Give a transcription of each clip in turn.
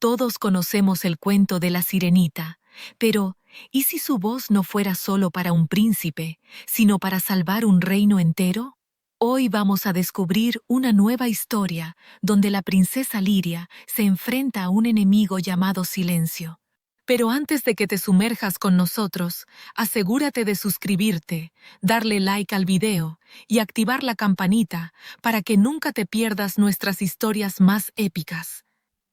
Todos conocemos el cuento de la sirenita, pero ¿y si su voz no fuera solo para un príncipe, sino para salvar un reino entero? Hoy vamos a descubrir una nueva historia donde la princesa Liria se enfrenta a un enemigo llamado Silencio. Pero antes de que te sumerjas con nosotros, asegúrate de suscribirte, darle like al video y activar la campanita para que nunca te pierdas nuestras historias más épicas.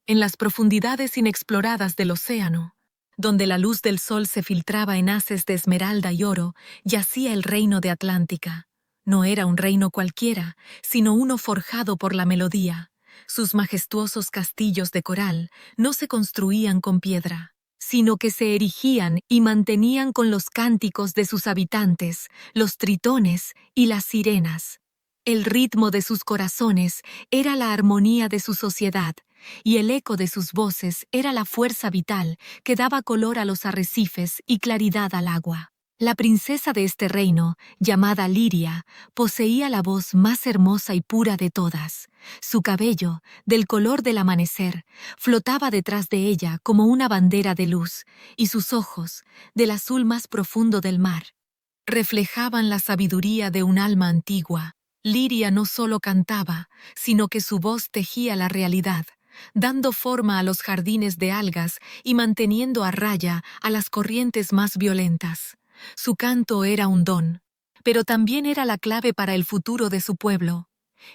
En las profundidades inexploradas del océano, donde la luz del sol se filtraba en haces de esmeralda y oro, yacía el reino de Atlántica. No era un reino cualquiera, sino uno forjado por la melodía. Sus majestuosos castillos de coral no se construían con piedra, sino que se erigían y mantenían con los cánticos de sus habitantes, los tritones y las sirenas. El ritmo de sus corazones era la armonía de su sociedad, y el eco de sus voces era la fuerza vital que daba color a los arrecifes y claridad al agua. La princesa de este reino, llamada Liria, poseía la voz más hermosa y pura de todas. Su cabello, del color del amanecer, flotaba detrás de ella como una bandera de luz, y sus ojos, del azul más profundo del mar, reflejaban la sabiduría de un alma antigua. Liria no solo cantaba, sino que su voz tejía la realidad, dando forma a los jardines de algas y manteniendo a raya a las corrientes más violentas. Su canto era un don, pero también era la clave para el futuro de su pueblo.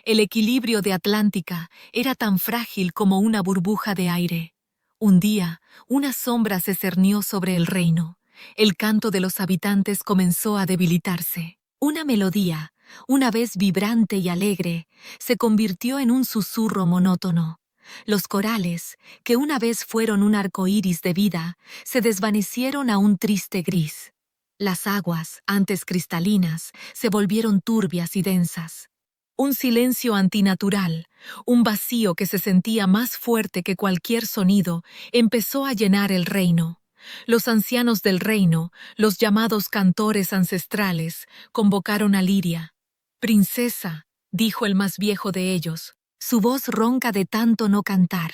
El equilibrio de Atlántica era tan frágil como una burbuja de aire. Un día, una sombra se cernió sobre el reino. El canto de los habitantes comenzó a debilitarse. Una melodía, una vez vibrante y alegre, se convirtió en un susurro monótono. Los corales, que una vez fueron un arco iris de vida, se desvanecieron a un triste gris. Las aguas, antes cristalinas, se volvieron turbias y densas. Un silencio antinatural, un vacío que se sentía más fuerte que cualquier sonido, empezó a llenar el reino. Los ancianos del reino, los llamados cantores ancestrales, convocaron a Liria. «Princesa», dijo el más viejo de ellos, su voz ronca de tanto no cantar.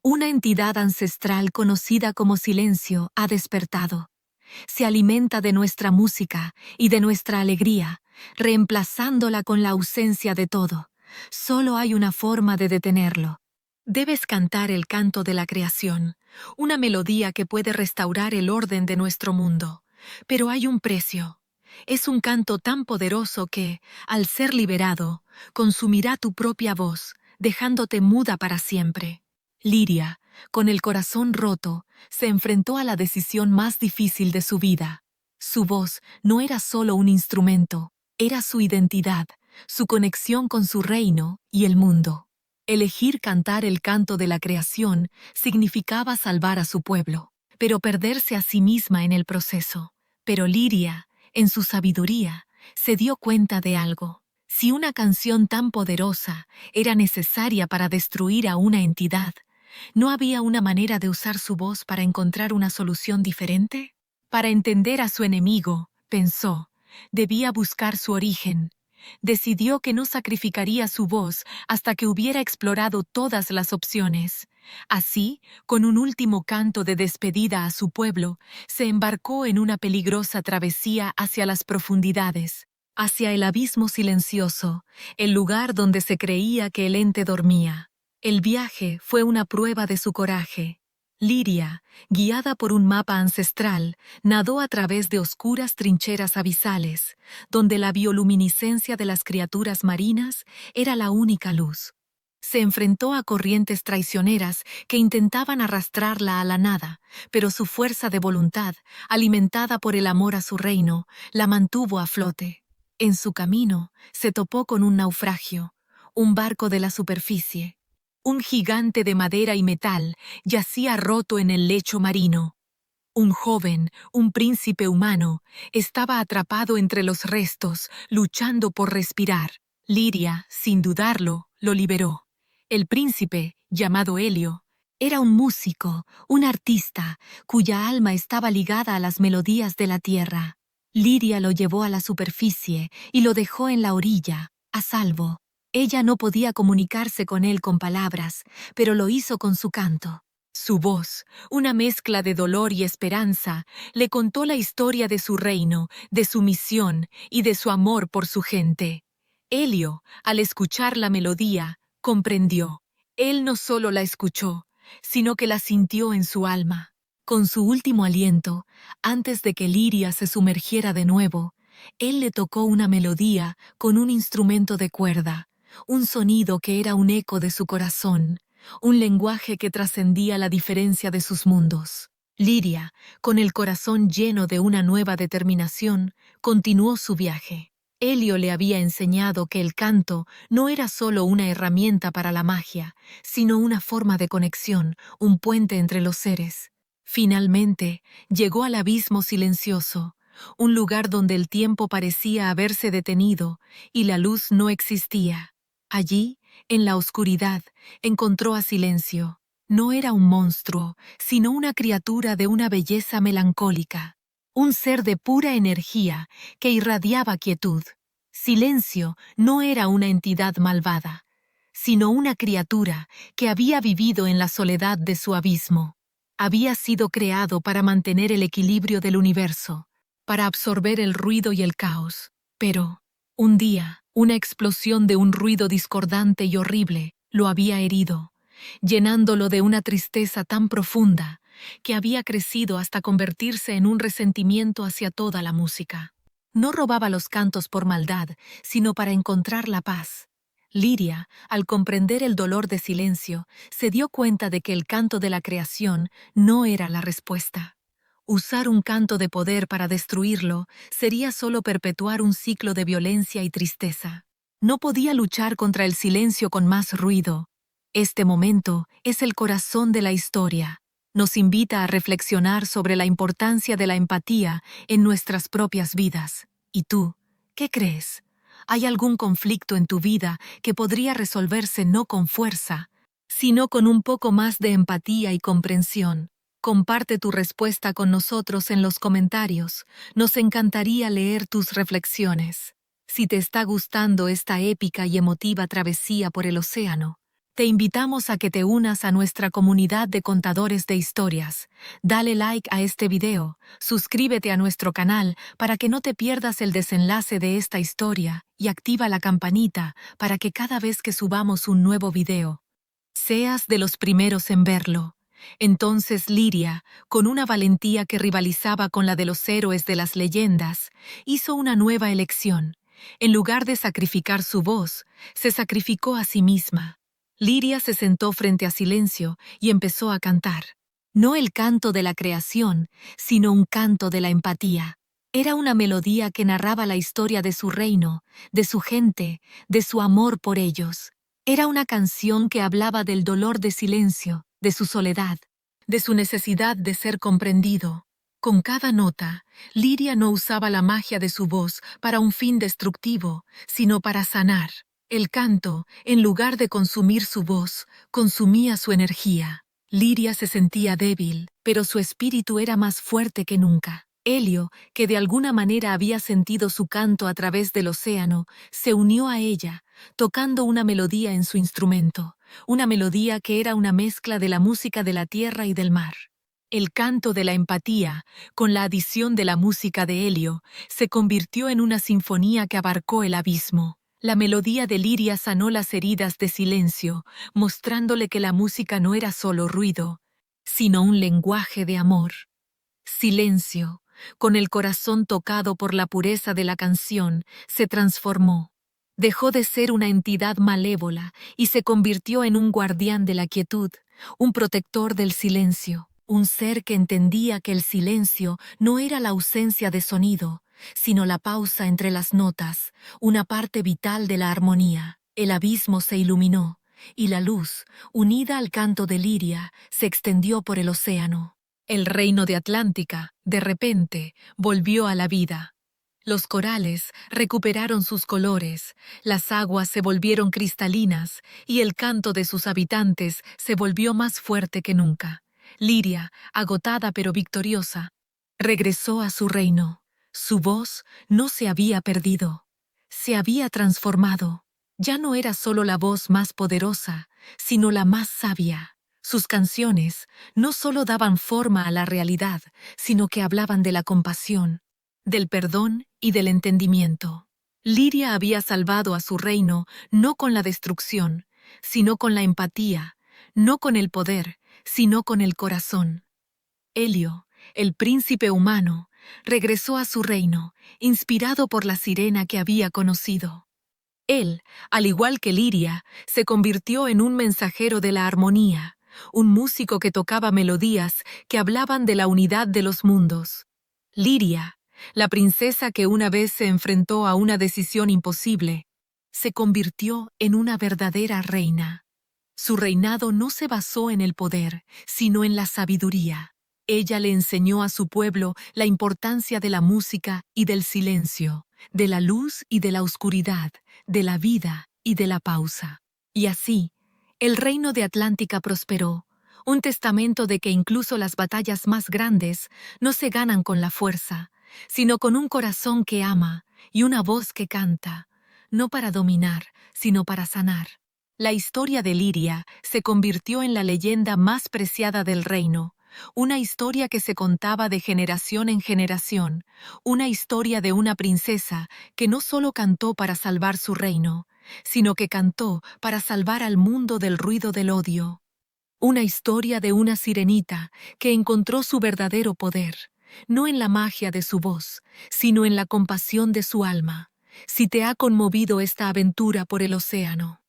«Una entidad ancestral conocida como Silencio ha despertado. Se alimenta de nuestra música y de nuestra alegría, reemplazándola con la ausencia de todo. Solo hay una forma de detenerlo. Debes cantar el canto de la creación, una melodía que puede restaurar el orden de nuestro mundo. Pero hay un precio. Es un canto tan poderoso que, al ser liberado, consumirá tu propia voz, dejándote muda para siempre». Liria, con el corazón roto, se enfrentó a la decisión más difícil de su vida. Su voz no era solo un instrumento, era su identidad, su conexión con su reino y el mundo. Elegir cantar el canto de la creación significaba salvar a su pueblo, pero perderse a sí misma en el proceso. Pero Liria, en su sabiduría, se dio cuenta de algo. Si una canción tan poderosa era necesaria para destruir a una entidad, ¿no había una manera de usar su voz para encontrar una solución diferente? Para entender a su enemigo, pensó, debía buscar su origen. Decidió que no sacrificaría su voz hasta que hubiera explorado todas las opciones. Así, con un último canto de despedida a su pueblo, se embarcó en una peligrosa travesía hacia las profundidades, hacia el abismo silencioso, el lugar donde se creía que el ente dormía. El viaje fue una prueba de su coraje. Liria, guiada por un mapa ancestral, nadó a través de oscuras trincheras abisales, donde la bioluminiscencia de las criaturas marinas era la única luz. Se enfrentó a corrientes traicioneras que intentaban arrastrarla a la nada, pero su fuerza de voluntad, alimentada por el amor a su reino, la mantuvo a flote. En su camino, se topó con un naufragio, un barco de la superficie. Un gigante de madera y metal yacía roto en el lecho marino. Un joven, un príncipe humano, estaba atrapado entre los restos, luchando por respirar. Liria, sin dudarlo, lo liberó. El príncipe, llamado Helio, era un músico, un artista, cuya alma estaba ligada a las melodías de la tierra. Liria lo llevó a la superficie y lo dejó en la orilla, a salvo. Ella no podía comunicarse con él con palabras, pero lo hizo con su canto. Su voz, una mezcla de dolor y esperanza, le contó la historia de su reino, de su misión y de su amor por su gente. Helio, al escuchar la melodía, comprendió. Él no solo la escuchó, sino que la sintió en su alma. Con su último aliento, antes de que Liria se sumergiera de nuevo, él le tocó una melodía con un instrumento de cuerda, un sonido que era un eco de su corazón, un lenguaje que trascendía la diferencia de sus mundos. Liria, con el corazón lleno de una nueva determinación, continuó su viaje. Helio le había enseñado que el canto no era solo una herramienta para la magia, sino una forma de conexión, un puente entre los seres. Finalmente, llegó al abismo silencioso, un lugar donde el tiempo parecía haberse detenido y la luz no existía. Allí, en la oscuridad, encontró a Silencio. No era un monstruo, sino una criatura de una belleza melancólica, un ser de pura energía que irradiaba quietud. Silencio no era una entidad malvada, sino una criatura que había vivido en la soledad de su abismo. Había sido creado para mantener el equilibrio del universo, para absorber el ruido y el caos. Pero, un día, una explosión de un ruido discordante y horrible lo había herido, llenándolo de una tristeza tan profunda que había crecido hasta convertirse en un resentimiento hacia toda la música. No robaba los cantos por maldad, sino para encontrar la paz. Liria, al comprender el dolor de Silencio, se dio cuenta de que el canto de la creación no era la respuesta. Usar un canto de poder para destruirlo sería solo perpetuar un ciclo de violencia y tristeza. No podía luchar contra el silencio con más ruido. Este momento es el corazón de la historia. Nos invita a reflexionar sobre la importancia de la empatía en nuestras propias vidas. ¿Y tú, qué crees? ¿Hay algún conflicto en tu vida que podría resolverse no con fuerza, sino con un poco más de empatía y comprensión? Comparte tu respuesta con nosotros en los comentarios. Nos encantaría leer tus reflexiones. Si te está gustando esta épica y emotiva travesía por el océano, te invitamos a que te unas a nuestra comunidad de contadores de historias. Dale like a este video, suscríbete a nuestro canal para que no te pierdas el desenlace de esta historia y activa la campanita para que cada vez que subamos un nuevo video, seas de los primeros en verlo. Entonces Liria, con una valentía que rivalizaba con la de los héroes de las leyendas, hizo una nueva elección. En lugar de sacrificar su voz, se sacrificó a sí misma. Liria se sentó frente a Silencio y empezó a cantar. No el canto de la creación, sino un canto de la empatía. Era una melodía que narraba la historia de su reino, de su gente, de su amor por ellos. Era una canción que hablaba del dolor de Silencio, de su soledad, de su necesidad de ser comprendido. Con cada nota, Liria no usaba la magia de su voz para un fin destructivo, sino para sanar. El canto, en lugar de consumir su voz, consumía su energía. Liria se sentía débil, pero su espíritu era más fuerte que nunca. Helio, que de alguna manera había sentido su canto a través del océano, se unió a ella, tocando una melodía en su instrumento, una melodía que era una mezcla de la música de la tierra y del mar. El canto de la empatía, con la adición de la música de Helio, se convirtió en una sinfonía que abarcó el abismo. La melodía de Liria sanó las heridas de Silencio, mostrándole que la música no era solo ruido, sino un lenguaje de amor. Silencio, con el corazón tocado por la pureza de la canción, se transformó. Dejó de ser una entidad malévola y se convirtió en un guardián de la quietud, un protector del silencio, un ser que entendía que el silencio no era la ausencia de sonido, sino la pausa entre las notas, una parte vital de la armonía. El abismo se iluminó, y la luz, unida al canto de Liria, se extendió por el océano. El reino de Atlántica, de repente, volvió a la vida. Los corales recuperaron sus colores, las aguas se volvieron cristalinas y el canto de sus habitantes se volvió más fuerte que nunca. Liria, agotada pero victoriosa, regresó a su reino. Su voz no se había perdido, se había transformado. Ya no era solo la voz más poderosa, sino la más sabia. Sus canciones no solo daban forma a la realidad, sino que hablaban de la compasión, del perdón y del entendimiento. Liria había salvado a su reino no con la destrucción, sino con la empatía, no con el poder, sino con el corazón. Helio, el príncipe humano, regresó a su reino, inspirado por la sirena que había conocido. Él, al igual que Liria, se convirtió en un mensajero de la armonía, un músico que tocaba melodías que hablaban de la unidad de los mundos. Liria, la princesa que una vez se enfrentó a una decisión imposible, se convirtió en una verdadera reina. Su reinado no se basó en el poder, sino en la sabiduría. Ella le enseñó a su pueblo la importancia de la música y del silencio, de la luz y de la oscuridad, de la vida y de la pausa. Y así, el reino de Atlántica prosperó, un testamento de que incluso las batallas más grandes no se ganan con la fuerza, sino con un corazón que ama y una voz que canta, no para dominar, sino para sanar. La historia de Liria se convirtió en la leyenda más preciada del reino, una historia que se contaba de generación en generación, una historia de una princesa que no solo cantó para salvar su reino, sino que cantó para salvar al mundo del ruido del odio. Una historia de una sirenita que encontró su verdadero poder, no en la magia de su voz, sino en la compasión de su alma. Si te ha conmovido esta aventura por el océano,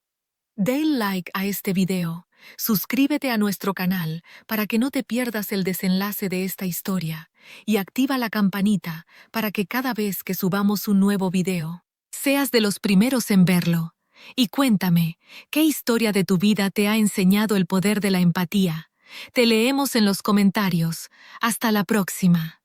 dale like a este video, suscríbete a nuestro canal para que no te pierdas el desenlace de esta historia y activa la campanita para que cada vez que subamos un nuevo video, seas de los primeros en verlo. Y cuéntame, ¿qué historia de tu vida te ha enseñado el poder de la empatía? Te leemos en los comentarios. Hasta la próxima.